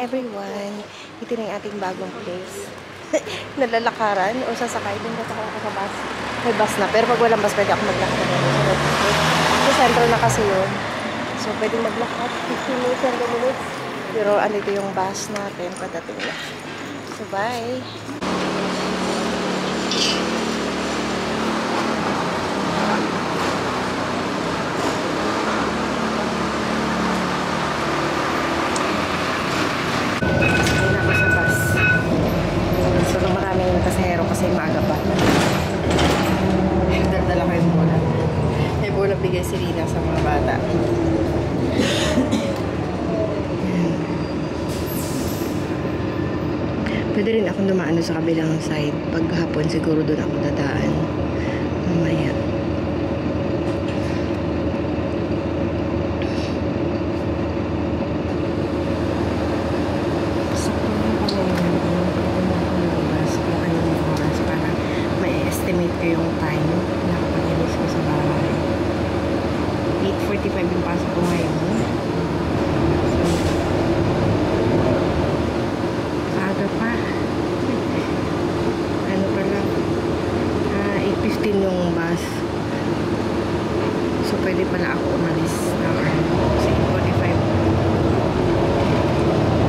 everyone! Ito na yung ating bagong place. Nalalakaran o sasakay. Doon na ako sa bus. May bus na. Pero pag walang bus, pwede ako maglakad. Sa central na kasi yun. So, pwede maglakad. 15 minutes, 20 minutes. Pero andito yung bus natin. Padating na. So, bye! Kasi maaga pa. Dala ko yung bola. May bola bigay si Rina sa mga bata. Pwede rin akong dumaan sa kabilang side. Pag hapon siguro doon ako dadaan. Mamaya. Estimate ko yung time na kapag-ilis ko sa bahay. 8:45 yung pasok ko ngayon. So, aga pa. Ano pa lang? 8:15 yung bus. So, pwede pala ako umalis na 8:45.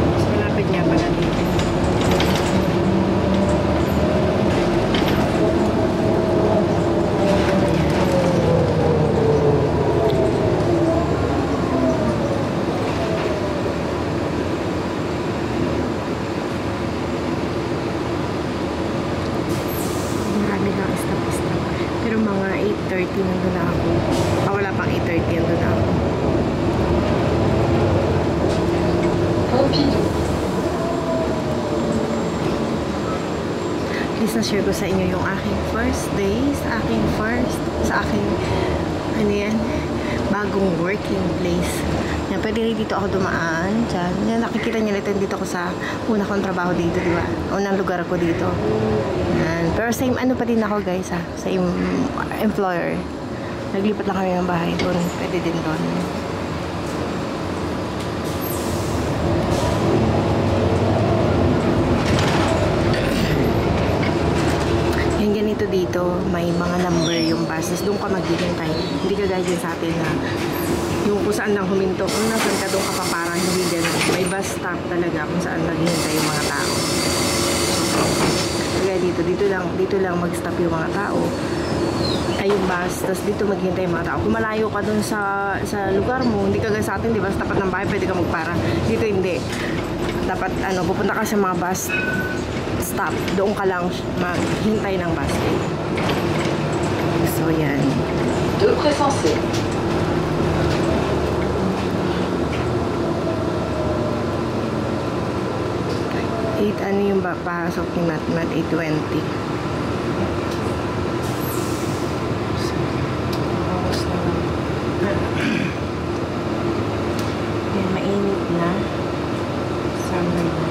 Mas malapit nga pala dito. Pero mga 8:30 nandun na ako. Wala pang 8:30 nandun na ako. Please na-share ko sa inyo yung aking first day, sa aking ano yan, bagong working place. Yan, pwede rin dito ako dumaan. Diyan. Yan, nakikita niyo dito ako sa una kong trabaho dito, di ba? Unang lugar ko dito. Yan. Pero same ano pa din ako guys ha. Same employer. Naglipat lang kami ng bahay doon. Pwede din doon. Yan ganito dito. May mga number yung buses. Doon ka maghihintay. Hindi ka gaya sa atin na yung kung saan lang huminto. Kung nasan ka doon ka pa parang hindi din. May bus stop talaga kung saan naghihintay yung mga tao. Kaya dito lang mag-stop yung mga tao. Ay yung bus, tapos dito maghihintay yung mga tao. Kung malayo ka doon sa lugar mo, hindi ka gaya sa atin, di ba? Sa tapat ng bahay, pwede ka magpara. Dito hindi. Dapat pupunta ka sa mga bus stop. Doon ka lang maghintay ng bus. So yan. Deux précensés. 8 ano yung pasok ni Matmat 8:20. Yan, mainit na. Summer na.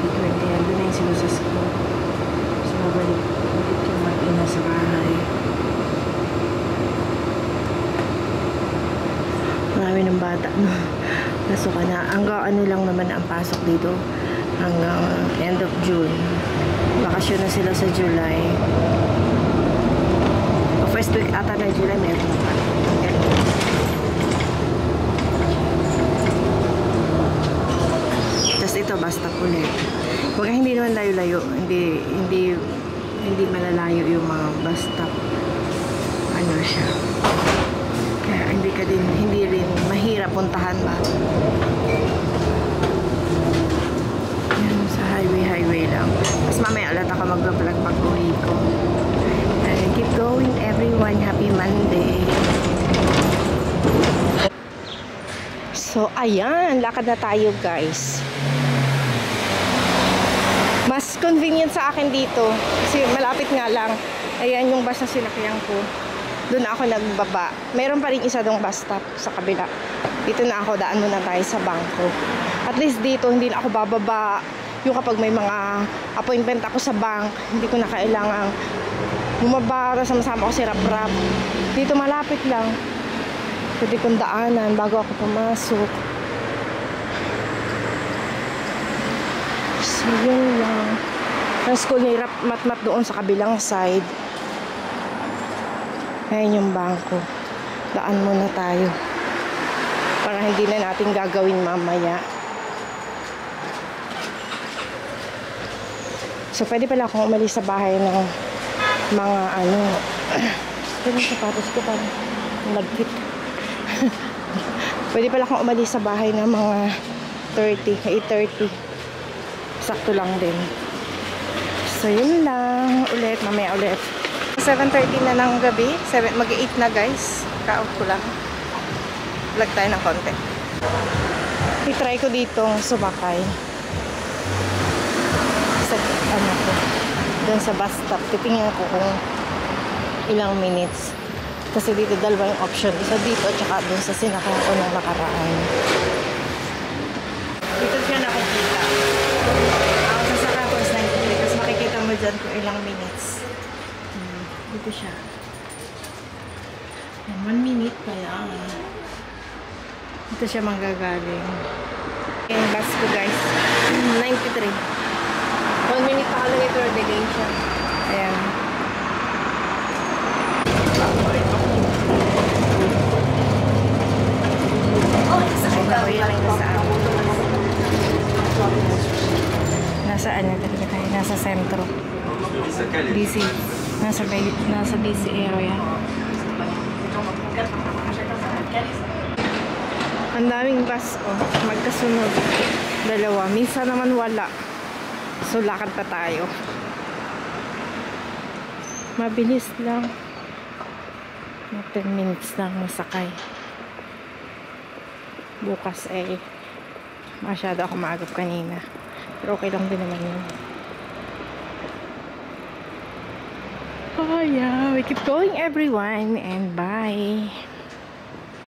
8:20 yan. Doon na yung sinusas ko. So, mabalik yung mag-ina sa bahay. Marami ng bata, no? Pasok ka na. Hanggang ano lang naman ang pasok dito. Hanggang end of June. Bakasyon na sila sa July. O first week ata na July, meron pa. Tapos ito, basta ulit. Huwag hindi naman layo-layo. Hindi malalayo yung mga bus stop. Ano siya. Kaya hindi rin mahirap puntahan ba. Yan, sa highway lang. Mas mamaya ulit ako mag-vlog pag uwi ko. And keep going everyone. Happy Monday. So, ayan. Lakad na tayo guys. Mas convenient sa akin dito. Kasi malapit nga lang. Ayan yung bus na sinakyan ko. Doon ako nagbaba. Meron pa rin isa dong bus stop sa kabila. Dito na ako, daan muna tayo sa bangko. At least dito, hindi na ako bababa. Yung kapag may mga appointment ako sa bank, hindi ko na kailangang bumaba, sama-sama ko si rap-rap. Dito malapit lang. Pwede kong daanan bago ako pumasok. So, yun lang. Ang school ni Matmat doon sa kabilang side. Ayan yung bangko. Daan muna tayo. Para hindi na natin gagawin mamaya. So, pwede pala akong umalis sa bahay ng mga ano. Pero yung sapatos ko parang nagkit. Pwede pala akong umalis sa bahay ng mga 8:30. Sakto lang din. So, yun lang. Ulit, mamaya ulit. 7:30 na ng gabi. Mag-8 na guys. Ka-out ko lang. Vlog tayo ng konti. I-try ko ditong sumakay. Sa ano ko. Doon sa bus stop. Titingnan ko kung ilang minutes. Kasi dito dalawa yung option. Isa dito at saka doon sa sinakyan ko nung nakaraan. Dito siya nakikita. Ako sasaka ko sa 93. Tapos makikita mo dyan kung ilang minutes. Dito siya. 1 minute pa yan. Dito siya manggagaling. Yung bus ko guys. 93. 1 minute pa kalagay ito delay siya. Ayan. Sakay na ko yan. Nasaan na talaga tayo? Nasa sentro. DC. Nasa DC area. Ang daming bus magkasunod. Dalawa. Minsan naman wala. So lakad pa tayo. Mabilis lang. 10 minutes lang masakay. Bukas masyado ako maagap kanina. Pero okay lang din naman yun. Oh yeah, we keep going everyone and bye.